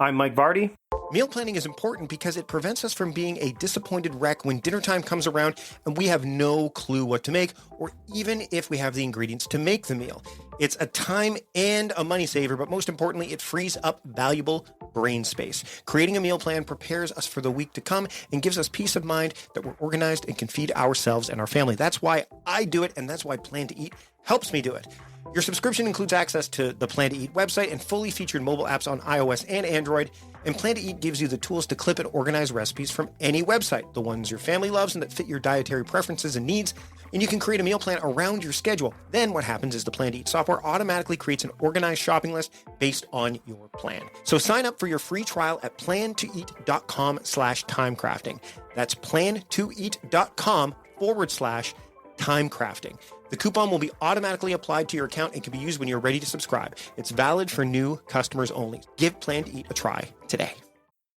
I'm Mike Vardy. Meal planning is important because it prevents us from being a disappointed wreck when dinner time comes around and we have no clue what to make, or even if we have the ingredients to make the meal. It's a time and a money saver, but most importantly, it frees up valuable brain space. Creating a meal plan prepares us for the week to come and gives us peace of mind that we're organized and can feed ourselves and our family. That's why I do it, and that's why Plan to Eat helps me do it. Your subscription includes access to the Plan to Eat website and fully featured mobile apps on iOS and Android. And Plan to Eat gives you the tools to clip and organize recipes from any website, the ones your family loves and that fit your dietary preferences and needs. And you can create a meal plan around your schedule. Then what happens is the Plan to Eat software automatically creates an organized shopping list based on your plan. So sign up for your free trial at plantoeat.com/timecrafting. That's plantoeat.com/timecrafting. The coupon will be automatically applied to your account and can be used when you're ready to subscribe. It's valid for new customers only. Give Plan to Eat a try today.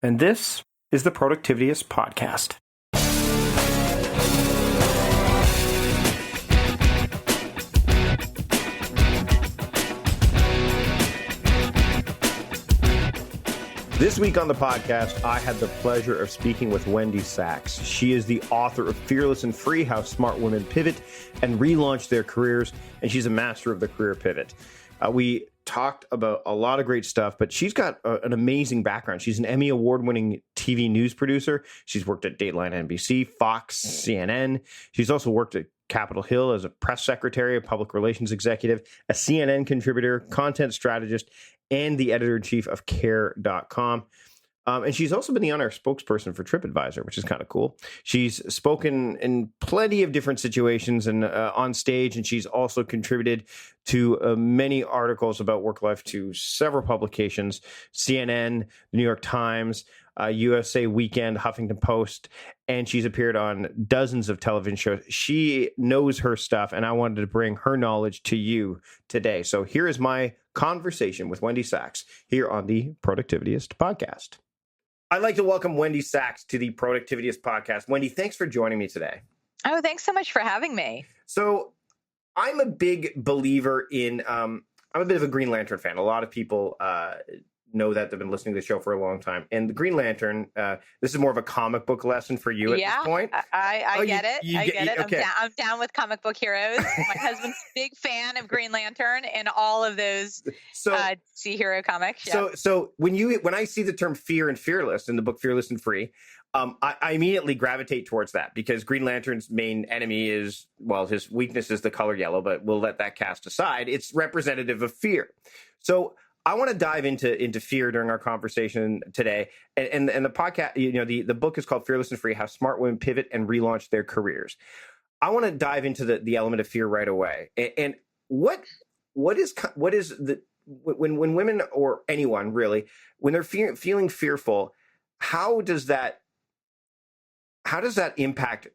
And this is the Productivityist Podcast. This week on the podcast, I had the pleasure of speaking with Wendy Sachs. She is the author of Fearless and Free: How Smart Women Pivot and Relaunch Their Careers, and she's a master of the career pivot. We talked about a lot of great stuff, but she's got an amazing background. She's an Emmy-award winning TV news producer. She's worked at Dateline NBC, Fox, CNN. She's also worked at Capitol Hill as a press secretary, a public relations executive, a CNN contributor, content strategist, and the editor-in-chief of care.com. And she's also been the on-air spokesperson for TripAdvisor, which is kind of cool. She's spoken in plenty of different situations and on stage, and she's also contributed to many articles about work life to several publications, CNN, the New York Times, USA Weekend, Huffington Post, and she's appeared on dozens of television shows. She knows her stuff, and I wanted to bring her knowledge to you today. So here is my conversation with Wendy Sachs here on the Productivityist Podcast. I'd like to welcome Wendy Sachs to the Productivityist Podcast. Wendy, thanks for joining me today. Oh, thanks so much for having me. So I'm a big believer in, I'm a bit of a Green Lantern fan. A lot of people know that they've been listening to the show for a long time. And the Green Lantern, this is more of a comic book lesson for you at this point. I get it. I get it. Okay. I'm down with comic book heroes. My husband's a big fan of Green Lantern and all of those DC hero comics. Yeah. So when I see the term fear and fearless in the book Fearless and Free, I immediately gravitate towards that because Green Lantern's main enemy is, well, his weakness is the color yellow, but we'll let that cast aside. It's representative of fear. So I want to dive into fear during our conversation today. And the podcast, the book is called Fearless and Free: How Smart Women Pivot and Relaunch Their Careers. I want to dive into the element of fear right away. And what is the when women or anyone really, when they're feeling fearful, how does that impact,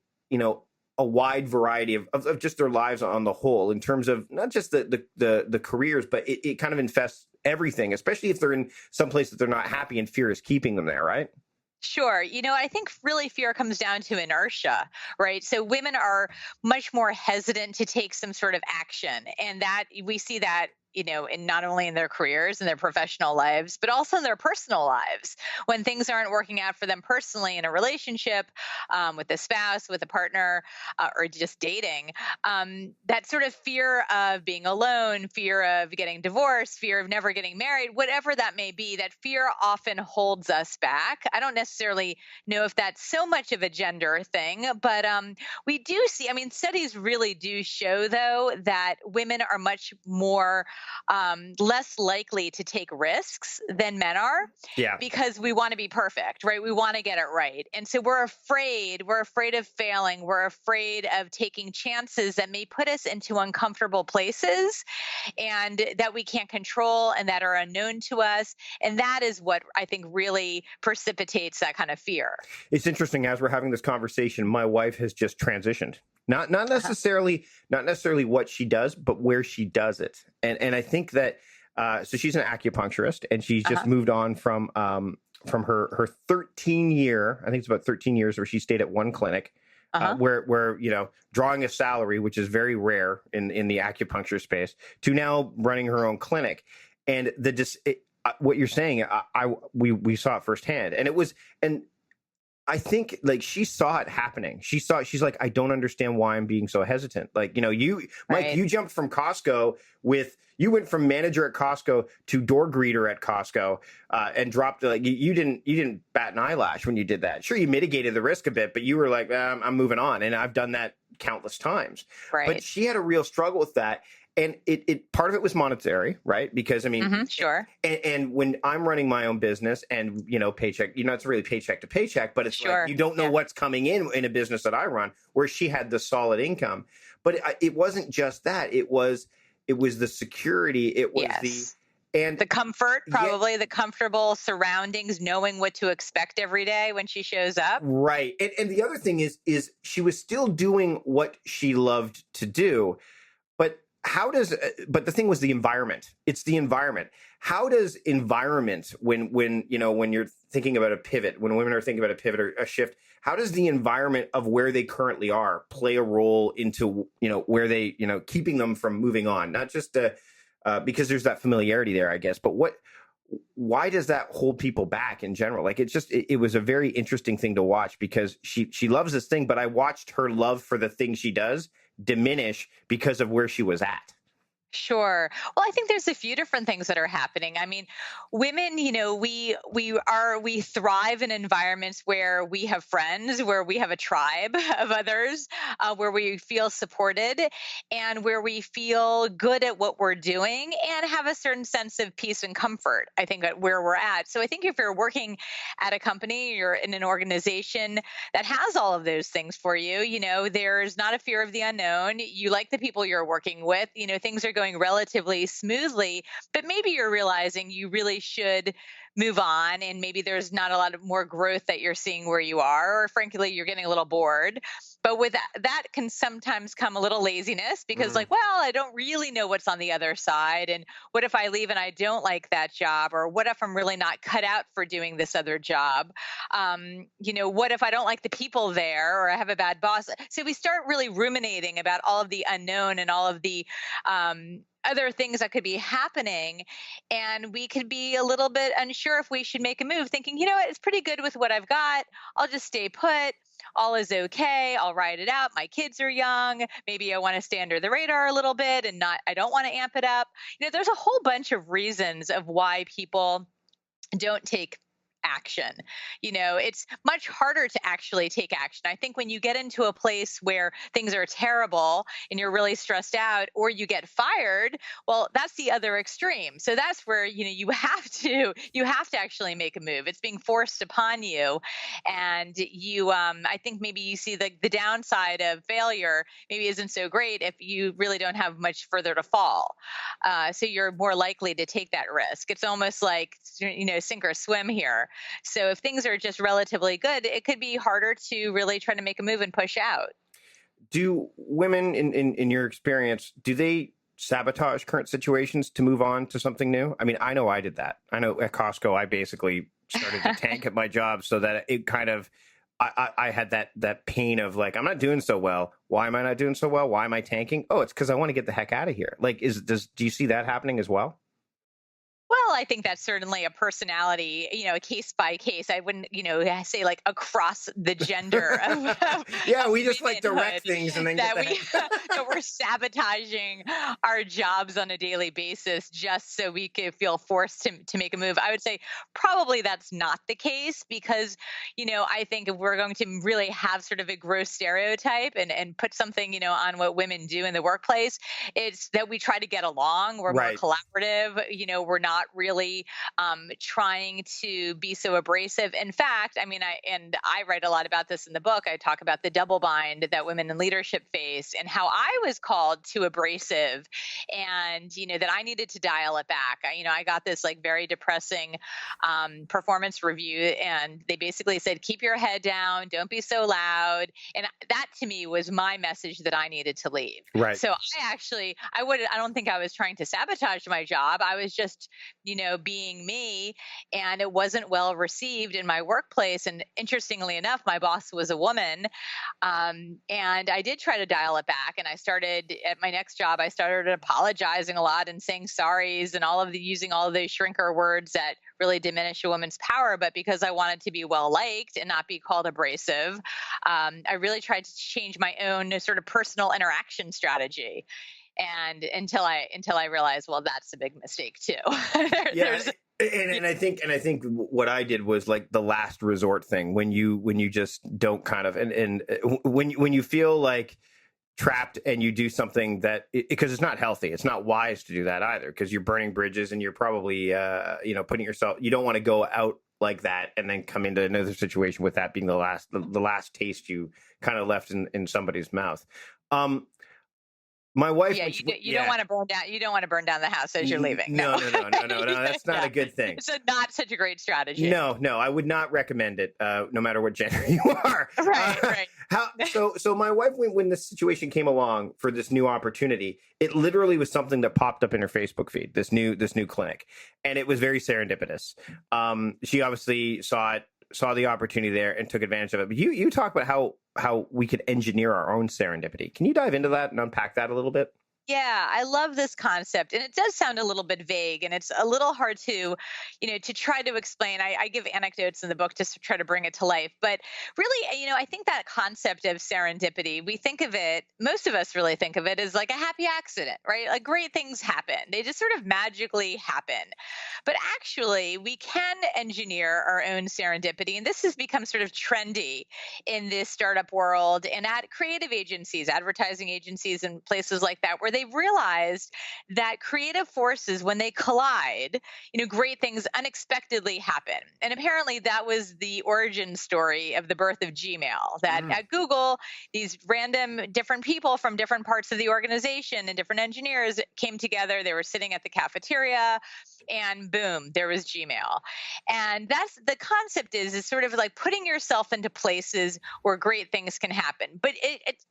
a wide variety of just their lives on the whole, in terms of not just the careers, but it kind of infests everything, especially if they're in some place that they're not happy and fear is keeping them there, right? Sure. I think really fear comes down to inertia, right? So women are much more hesitant to take some sort of action. And that we see that in not only in their careers and their professional lives, but also in their personal lives. When things aren't working out for them personally in a relationship, with a spouse, with a partner, or just dating, that sort of fear of being alone, fear of getting divorced, fear of never getting married, whatever that may be, that fear often holds us back. I don't necessarily know if that's so much of a gender thing, but we do see, studies really do show, though, that women are much more less likely to take risks than men are, because we want to be perfect, right? We want to get it right. And so we're afraid of failing. We're afraid of taking chances that may put us into uncomfortable places and that we can't control and that are unknown to us. And that is what I think really precipitates that kind of fear. It's interesting, as we're having this conversation, my wife has just transitioned. Not necessarily what she does, but where she does it. And I think that so she's an acupuncturist, and she's just moved on from her 13-year, I think it's about 13 years, where she stayed at one clinic, where drawing a salary, which is very rare in the acupuncture space, to now running her own clinic. And what you're saying, we saw it firsthand, and I think like she saw it happening. She's like, I don't understand why I'm being so hesitant. Like, Mike, you jumped from Costco you went from manager at Costco to door greeter at Costco, and dropped you didn't bat an eyelash when you did that. Sure, you mitigated the risk a bit, but you were like, I'm moving on, and I've done that countless times. Right. But she had a real struggle with that. And it part of it was monetary, right? Because I mean, sure. And when I'm running my own business and, paycheck, it's really paycheck to paycheck, but it's sure. like you don't know what's coming in a business that I run, where she had the solid income. But it wasn't just that. It was the security. It was the comfort, probably the comfortable surroundings, knowing what to expect every day when she shows up. Right. And the other thing is she was still doing what she loved to do, but but the thing was the environment. It's the environment. How does environment, when you're thinking about a pivot, when women are thinking about a pivot or a shift, how does the environment of where they currently are play a role into, where they, keeping them from moving on? Not just because there's that familiarity there, I guess, but why does that hold people back in general? Like, it was a very interesting thing to watch, because she loves this thing, but I watched her love for the thing she does diminish because of where she was at. Sure. Well, I think there's a few different things that are happening. I mean, women, we thrive in environments where we have friends, where we have a tribe of others, where we feel supported, and where we feel good at what we're doing and have a certain sense of peace and comfort, I think, at where we're at. So I think if you're working at a company, you're in an organization that has all of those things for you, there's not a fear of the unknown. You like the people you're working with, things are going relatively smoothly, but maybe you're realizing you really should move on, and maybe there's not a lot of more growth that you're seeing where you are, or frankly, you're getting a little bored. But with that can sometimes come a little laziness, because I don't really know what's on the other side. And what if I leave and I don't like that job? Or what if I'm really not cut out for doing this other job? What if I don't like the people there, or I have a bad boss? So we start really ruminating about all of the unknown and all of the other things that could be happening. And we could be a little bit unsure if we should make a move, thinking, it's pretty good with what I've got. I'll just stay put. All is okay. I'll ride it out. My kids are young. Maybe I want to stay under the radar a little bit and I don't want to amp it up. There's a whole bunch of reasons of why people don't take action. It's much harder to actually take action. I think when you get into a place where things are terrible and you're really stressed out, or you get fired, well, that's the other extreme. So that's where, you have to actually make a move. It's being forced upon you. And I think maybe you see the downside of failure maybe isn't so great if you really don't have much further to fall. So you're more likely to take that risk. It's almost like, sink or swim here. So if things are just relatively good, it could be harder to really try to make a move and push out. Do women, in your experience, do they sabotage current situations to move on to something new? I mean, I know I did that. I know at Costco, I basically started to tank at my job so that it kind of, I had that pain of like, I'm not doing so well. Why am I not doing so well? Why am I tanking? Oh, it's because I want to get the heck out of here. Like, do you see that happening as well? Well, I think that's certainly a personality, case by case. I wouldn't, say like across the gender. Yeah, we just like direct things and then that we're sabotaging our jobs on a daily basis just so we could feel forced to make a move. I would say probably that's not the case, because, I think if we're going to really have sort of a gross stereotype and put something, on what women do in the workplace, it's that we try to get along. We're more collaborative. We're not really trying to be so abrasive. In fact, I write a lot about this in the book. I talk about the double bind that women in leadership face and how I was called too abrasive, and that I needed to dial it back. I got this like very depressing performance review, and they basically said, keep your head down, don't be so loud. And that to me was my message that I needed to leave. Right. So I don't think I was trying to sabotage my job. I was just being me, and it wasn't well received in my workplace. And interestingly enough, my boss was a woman. And I did try to dial it back. And I started at my next job, I started apologizing a lot and saying sorries and using all of those shrinker words that really diminish a woman's power. But because I wanted to be well liked and not be called abrasive, I really tried to change my own sort of personal interaction strategy. And until I realized, well, that's a big mistake too. Yeah. And I think what I did was like the last resort thing, when you just don't kind of, and when you feel like trapped and you do something that, because it's not healthy, it's not wise to do that either, because you're burning bridges and you're probably putting yourself, you don't want to go out like that and then come into another situation with that being the last taste you kind of left in somebody's mouth. My wife, you don't want to burn down. You don't want to burn down the house as you're leaving. No. That's not a good thing. It's not such a great strategy. No, I would not recommend it. No matter what gender you are. Right. So my wife, when this situation came along for this new opportunity, it literally was something that popped up in her Facebook feed. This new clinic, and it was very serendipitous. She obviously saw the opportunity there and took advantage of it. But you talk about how we could engineer our own serendipity. Can you dive into that and unpack that a little bit? Yeah, I love this concept. And it does sound a little bit vague, and it's a little hard to try to explain. I give anecdotes in the book just to try to bring it to life. But really, I think that concept of serendipity, most of us really think of it as like a happy accident, right? Like great things happen. They just sort of magically happen. But actually, we can engineer our own serendipity. And this has become sort of trendy in this startup world and at creative agencies, advertising agencies, and places like that, where they've realized that creative forces, when they collide, great things unexpectedly happen. And apparently that was the origin story of the birth of Gmail, that at Google, these random different people from different parts of the organization and different engineers came together. They were sitting at the cafeteria, and boom, there was Gmail. And that's the concept is sort of like putting yourself into places where great things can happen. But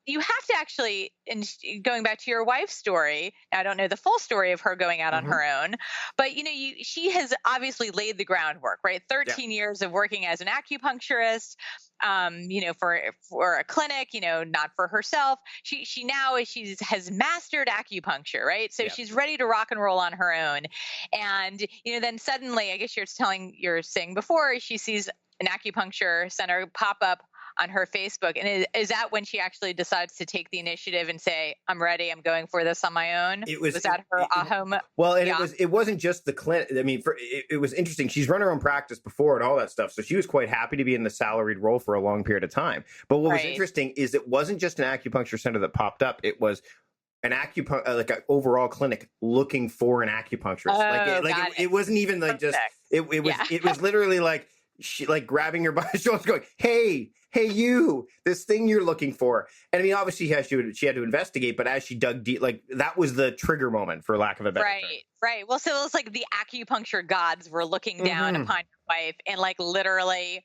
you have to actually, and going back to your wife's story, I don't know the full story of her going out on her own, but she has obviously laid the groundwork, right? 13 years of working as an acupuncturist, for a clinic, not for herself. She has mastered acupuncture, right? So she's ready to rock and roll on her own. And, then suddenly, I guess you're saying before, she sees an acupuncture center pop up on her Facebook. And is that when she actually decides to take the initiative and say, I'm ready, I'm going for this on my own? Was that her aha? Well, and it wasn't just the clinic. I mean, it was interesting. She's run her own practice before and all that stuff. So she was quite happy to be in the salaried role for a long period of time. But what was interesting is it wasn't just an acupuncture center that popped up. It was an like an overall clinic looking for an acupuncturist. It wasn't even like just, it was literally like, she like grabbing her by the shoulders going, hey, you, this thing you're looking for. And I mean, obviously she had to investigate, but as she dug deep, like that was the trigger moment, for lack of a better term. Right. Well, so it was like the acupuncture gods were looking down upon your wife and like literally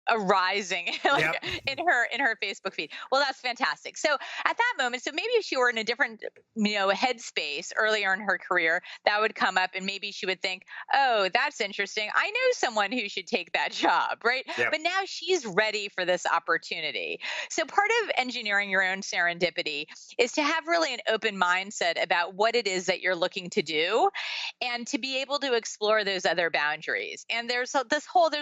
arising in her Facebook feed. Well, that's fantastic. So at that moment, so maybe if she were in a different, headspace earlier in her career, that would come up and maybe she would think, oh, that's interesting. I know someone who should take that job, right? Yep. But now she's ready for this opportunity. So part of engineering your own serendipity is to have really an open mindset about what it is that you're looking to do and to be able to explore those other boundaries. And there's a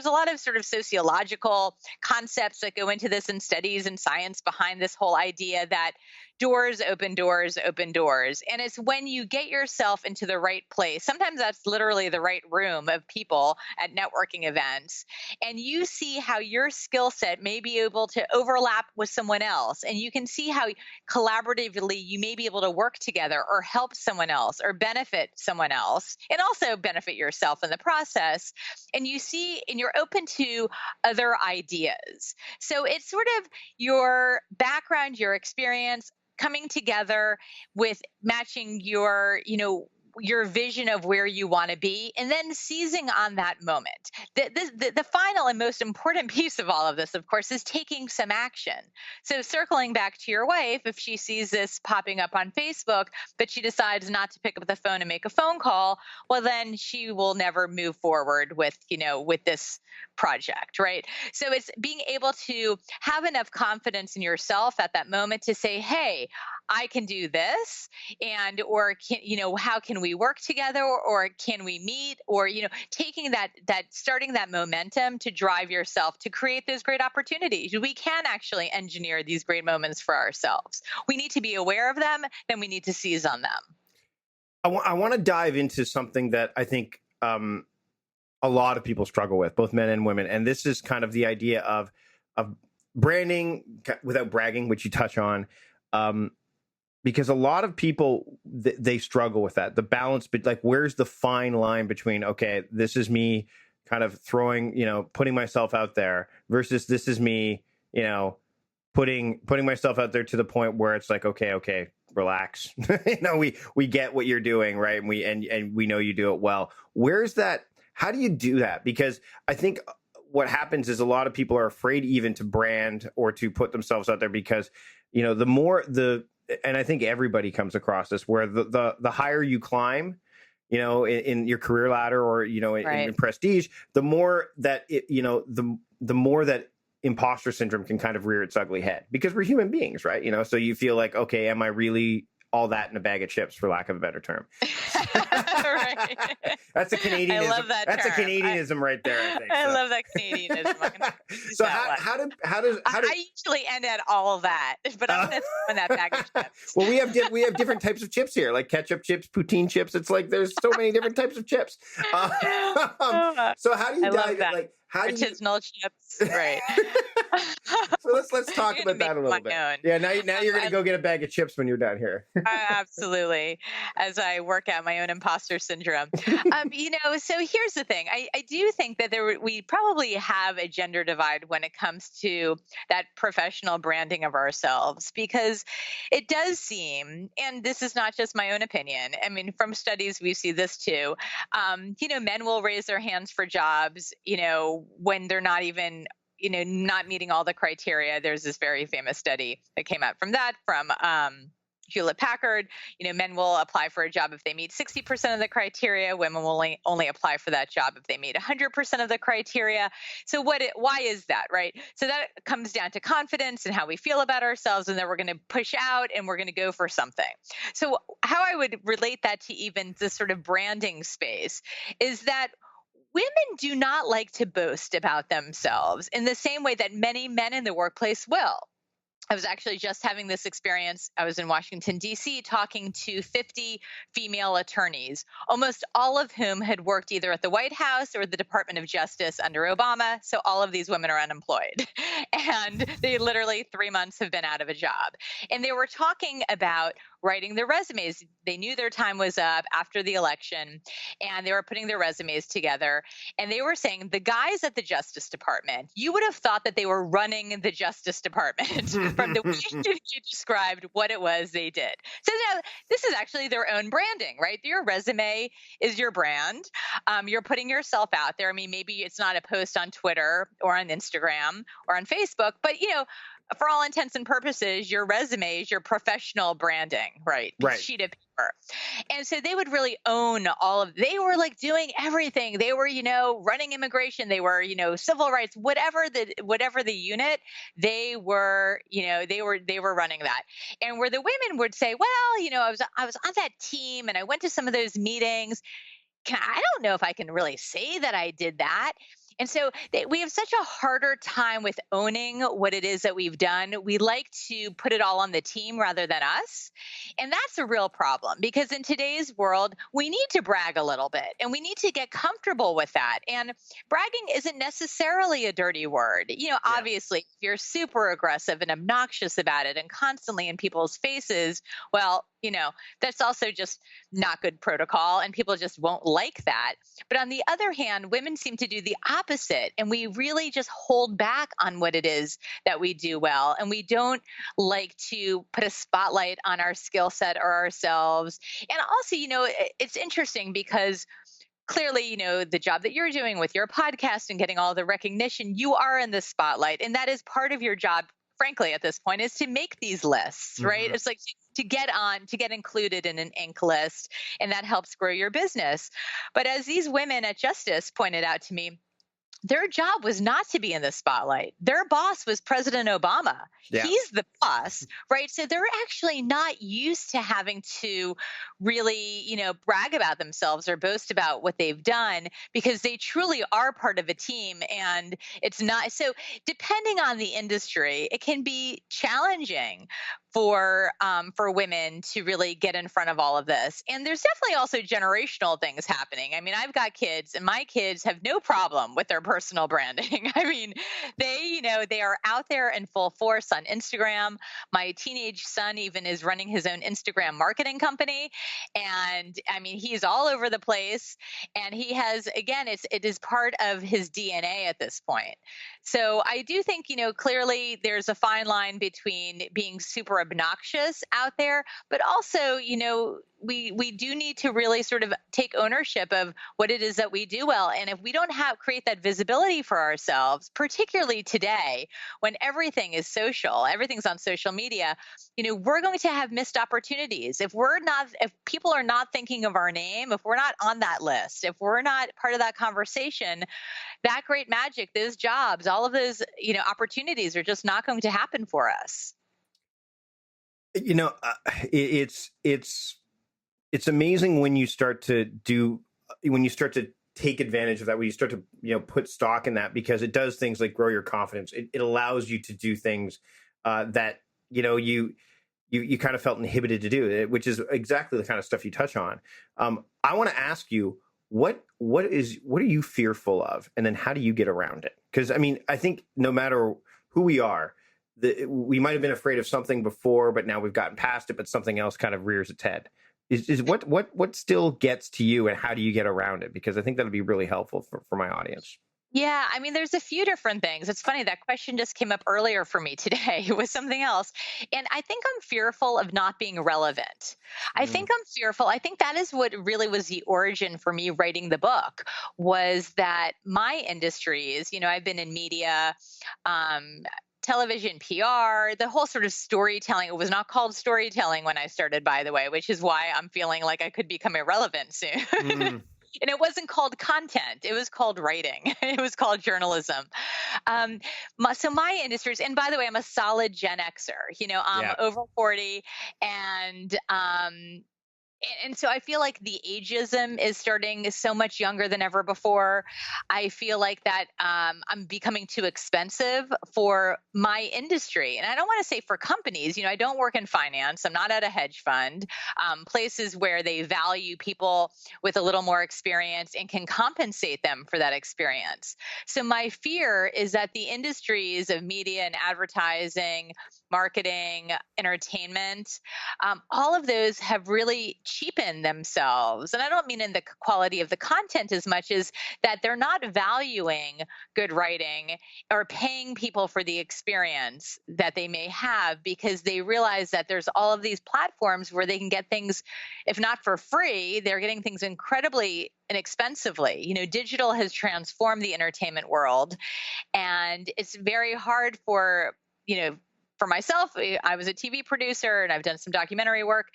lot of sort of sociological concepts that go into this and studies and science behind this whole idea that doors open doors open doors. And it's when you get yourself into the right place, sometimes that's literally the right room of people at networking events, and you see how your skill set may be able to overlap with someone else. And you can see how collaboratively you may be able to work together or help someone else or benefit someone else and also benefit yourself in the process. And you see, and you're open to other ideas. So it's sort of your background, your experience, coming together with matching your, your vision of where you want to be, and then seizing on that moment. The final and most important piece of all of this, of course, is taking some action. So circling back to your wife, if she sees this popping up on Facebook, but she decides not to pick up the phone and make a phone call, well, then she will never move forward with, with this project, right? So it's being able to have enough confidence in yourself at that moment to say, hey, I can do this, and or can, how can we work together, or can we meet, or taking that starting that momentum to drive yourself to create those great opportunities. We can actually engineer these great moments for ourselves. We need to be aware of them, then we need to seize on them. I want to dive into something that I think a lot of people struggle with, both men and women, and this is kind of the idea of branding without bragging, which you touch on. Because a lot of people, they struggle with that. The balance, but like, where's the fine line between, okay, this is me kind of throwing, putting myself out there versus this is me, putting myself out there to the point where it's like, okay, relax. We get what you're doing, right? And we know you do it well. Where's that? How do you do that? Because I think what happens is a lot of people are afraid even to brand or to put themselves out there because, and I think everybody comes across this, where the higher you climb, in your career ladder or, in prestige, the more that the more that imposter syndrome can kind of rear its ugly head, because we're human beings, right? So you feel like, okay, am I really all that in a bag of chips, for lack of a better term? Right. That's a Canadianism. I love that That's term. a Canadianism right there, I think. I love that Canadianism. So how does I usually end at all of that, but I'm going to throw in that bag of chips. Well, we have different types of chips here, like ketchup chips, poutine chips. It's like there's so many different types of chips. So how do you dive? Like, how do you? Artisanal chips, right? So let's talk about that a little bit. Yeah, now you're going to go get a bag of chips when you're down here. Absolutely. As I work out my own imposter syndrome. So here's the thing. I do think that we probably have a gender divide when it comes to that professional branding of ourselves, because it does seem, and this is not just my own opinion, I mean, from studies, we see this too. Men will raise their hands for jobs, when they're not even not meeting all the criteria. There's this very famous study that came out from Hewlett-Packard. Men will apply for a job if they meet 60% of the criteria. Women will only apply for that job if they meet 100% of the criteria. So why is that, right? So that comes down to confidence and how we feel about ourselves, and then we're going to push out and we're going to go for something. So how I would relate that to even this sort of branding space is that women do not like to boast about themselves in the same way that many men in the workplace will. I was actually just having this experience. I was in Washington, D.C., talking to 50 female attorneys, almost all of whom had worked either at the White House or the Department of Justice under Obama. So all of these women are unemployed. And they literally 3 months have been out of a job. And they were talking about writing their resumes. They knew their time was up after the election, and they were putting their resumes together. And they were saying the guys at the Justice Department, you would have thought that they were running the Justice Department from the way you described what it was they did. So now this is actually their own branding, right? Your resume is your brand. You're putting yourself out there. I mean, maybe it's not a post on Twitter or on Instagram or on Facebook, but for all intents and purposes, your resume is your professional branding, right? Right. Sheet of paper. And so they would really own they were like doing everything. They were, running immigration. They were, civil rights, whatever the unit, they were running that. And where the women would say, well, I was on that team and I went to some of those meetings. I don't know if I can really say that I did that. And so we have such a harder time with owning what it is that we've done. We like to put it all on the team rather than us. And that's a real problem, because in today's world, we need to brag a little bit and we need to get comfortable with that. And bragging isn't necessarily a dirty word. Obviously, if you're super aggressive and obnoxious about it and constantly in people's faces, well, that's also just not good protocol, and people just won't like that. But on the other hand, women seem to do the opposite. And we really just hold back on what it is that we do well. And we don't like to put a spotlight on our skill set or ourselves. And also, it's interesting because clearly, the job that you're doing with your podcast and getting all the recognition, you are in the spotlight. And that is part of your job, frankly, at this point, is to make these lists, right? It's like to get included in an Inc. list, and that helps grow your business. But as these women at Justice pointed out to me, their job was not to be in the spotlight. Their boss was President Obama. Yeah. He's the boss, right? So they're actually not used to having to really, brag about themselves or boast about what they've done, because they truly are part of a team. And it's not, so depending on the industry, it can be challenging for women to really get in front of all of this. And there's definitely also generational things happening. I mean, I've got kids, and my kids have no problem with their personal branding. I mean, they are out there in full force on Instagram. My teenage son even is running his own Instagram marketing company. And I mean, he's all over the place, and he has, again, it is part of his DNA at this point. So I do think, clearly there's a fine line between being super obnoxious out there, but also, we do need to really sort of take ownership of what it is that we do well. And if we don't create that visibility for ourselves, particularly today when everything is social, everything's on social media, we're going to have missed opportunities. If people are not thinking of our name, if we're not on that list, if we're not part of that conversation, that great magic, those jobs, all of those, opportunities are just not going to happen for us. It's amazing when you start to take advantage of that, when you start to, put stock in that, because it does things like grow your confidence. It allows you to do things that, you kind of felt inhibited to do, which is exactly the kind of stuff you touch on. I want to ask you, what are you fearful of? And then how do you get around it? Because I mean, I think no matter who we are, we might have been afraid of something before, but now we've gotten past it, but something else kind of rears its head. Is what still gets to you, and how do you get around it? Because I think that'll be really helpful for my audience. Yeah, I mean, there's a few different things. It's funny, that question just came up earlier for me today with something else. And I think I'm fearful of not being relevant. I think I'm fearful. I think that is what really was the origin for me writing the book, was that my industries, I've been in media, television, PR, the whole sort of storytelling. It was not called storytelling when I started, by the way, which is why I'm feeling like I could become irrelevant soon. And it wasn't called content. It was called writing. It was called journalism. So my industries, and by the way, I'm a solid Gen Xer. I'm over 40, and so I feel like the ageism is starting so much younger than ever before. I feel like that I'm becoming too expensive for my industry. And I don't want to say for companies. I don't work in finance. I'm not at a hedge fund. Places where they value people with a little more experience and can compensate them for that experience. So my fear is that the industries of media and advertising, marketing, entertainment, all of those have really cheapened themselves. And I don't mean in the quality of the content as much as that they're not valuing good writing or paying people for the experience that they may have, because they realize that there's all of these platforms where they can get things, if not for free, they're getting things incredibly inexpensively. Digital has transformed the entertainment world, and it's very hard for myself. I was a TV producer and I've done some documentary work,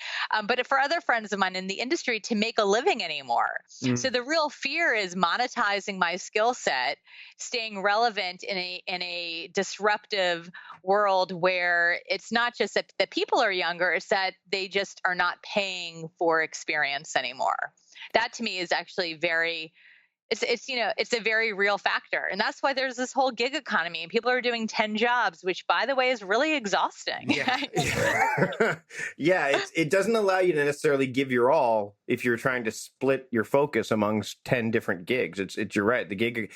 but for other friends of mine in the industry to make a living anymore. So the real fear is monetizing my skill set, staying relevant in a disruptive world where it's not just that people are younger, it's that they just are not paying for experience anymore. That to me is actually it's a very real factor. And that's why there's this whole gig economy, and people are doing 10 jobs, which, by the way, is really exhausting. Yeah. It doesn't allow you to necessarily give your all if you're trying to split your focus amongst 10 different gigs. You're right. The gig.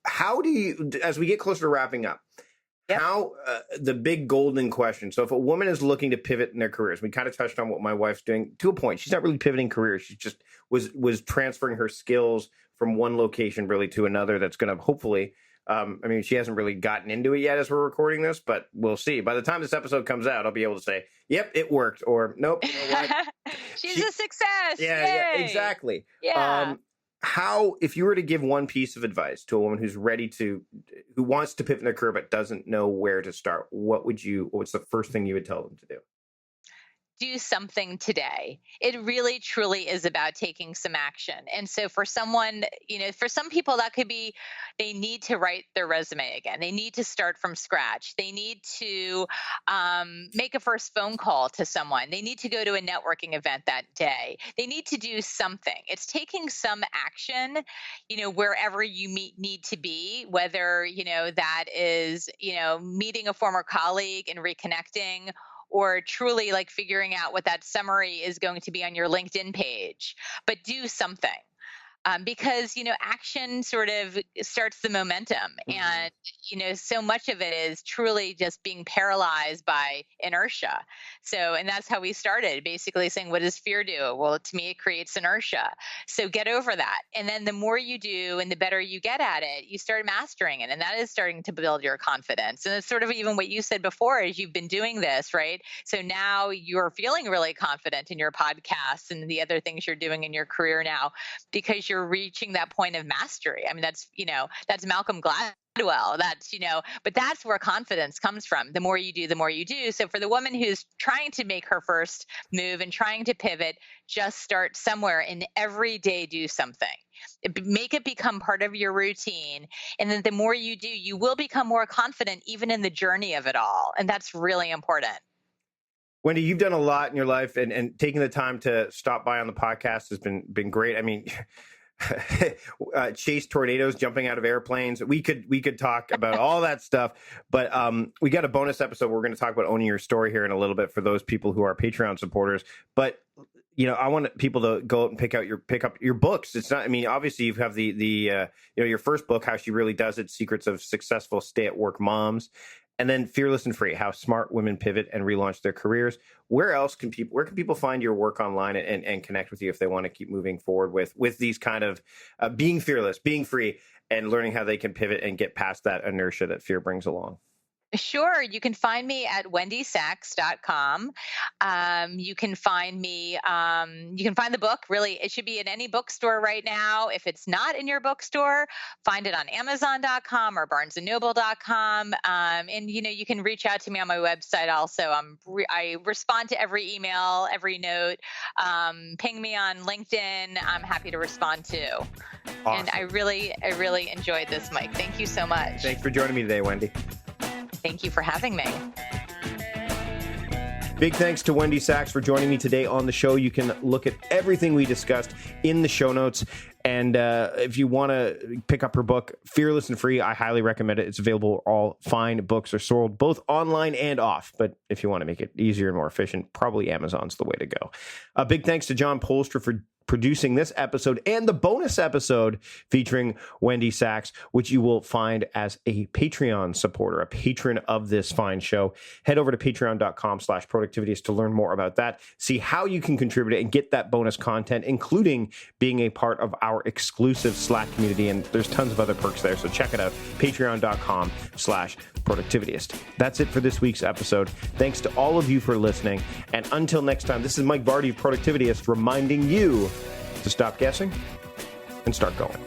How do you, as we get closer to wrapping up, how the big golden question. So if a woman is looking to pivot in their careers, we kind of touched on what my wife's doing to a point. She's not really pivoting careers. She just was transferring her skills from one location really to another that's going to hopefully, she hasn't really gotten into it yet as we're recording this, but we'll see. By the time this episode comes out, I'll be able to say, yep, it worked, or nope, you know what? She's a success. Yeah, exactly. Yeah. How, if you were to give one piece of advice to a woman who wants to pivot in their career but doesn't know where to start, what's the first thing you would tell them to do? Do something today. It really, truly is about taking some action. And so for someone, for some people that could be, they need to write their resume again. They need to start from scratch. They need to make a first phone call to someone. They need to go to a networking event that day. They need to do something. It's taking some action, wherever you need to be, whether, that is, meeting a former colleague and reconnecting, or truly like figuring out what that summary is going to be on your LinkedIn page, but do something. Because, action sort of starts the momentum. Mm-hmm. And, so much of it is truly just being paralyzed by inertia. And that's how we started, basically saying, what does fear do? Well, to me, it creates inertia. So get over that. And then the more you do and the better you get at it, you start mastering it. And that is starting to build your confidence. And it's sort of even what you said before, is you've been doing this, right? So now you're feeling really confident in your podcast and the other things you're doing in your career now, because you're reaching that point of mastery. I mean, that's Malcolm Gladwell. But that's where confidence comes from. The more you do, the more you do. So for the woman who's trying to make her first move and trying to pivot, just start somewhere and every day do something. Make it become part of your routine. And then the more you do, you will become more confident even in the journey of it all. And that's really important. Wendy, you've done a lot in your life, and taking the time to stop by on the podcast has been great. I mean, chase tornadoes, jumping out of airplanes. We could talk about all that stuff, but we got a bonus episode. We're going to talk about owning your story here in a little bit for those people who are Patreon supporters. But I want people to go out and pick up your books. It's not. I mean, obviously you have the your first book, How She Really Does It: Secrets of Successful Stay-at-Work Moms. And then Fearless and Free, How Smart Women Pivot and Relaunch Their Careers. Where can people find your work online and connect with you if they want to keep moving forward with these kind of being fearless, being free, and learning how they can pivot and get past that inertia that fear brings along? Sure. You can find me at wendysachs.com. You can find me, you can find the book. Really, it should be in any bookstore right now. If it's not in your bookstore, find it on Amazon.com or BarnesandNoble.com. And, you can reach out to me on my website also. I respond to every email, every note. Ping me on LinkedIn. I'm happy to respond too. Awesome. And I really enjoyed this, Mike. Thank you so much. Thanks for joining me today, Wendy. Thank you for having me. Big thanks to Wendy Sachs for joining me today on the show. You can look at everything we discussed in the show notes. And if you want to pick up her book, Fearless and Free, I highly recommend it. It's available. All fine books are sold both online and off. But if you want to make it easier and more efficient, probably Amazon's the way to go. Big thanks to John Polstra for producing this episode and the bonus episode featuring Wendy Sachs, which you will find as a Patreon supporter, a patron of this fine show. Head over to patreon.com/productivityist to learn more about that, see how you can contribute and get that bonus content, including being a part of our exclusive Slack community. And there's tons of other perks there. So check it out, patreon.com/productivityist. That's it for this week's episode. Thanks to all of you for listening. And until next time, this is Mike Vardy of Productivityist reminding you to stop guessing and start going.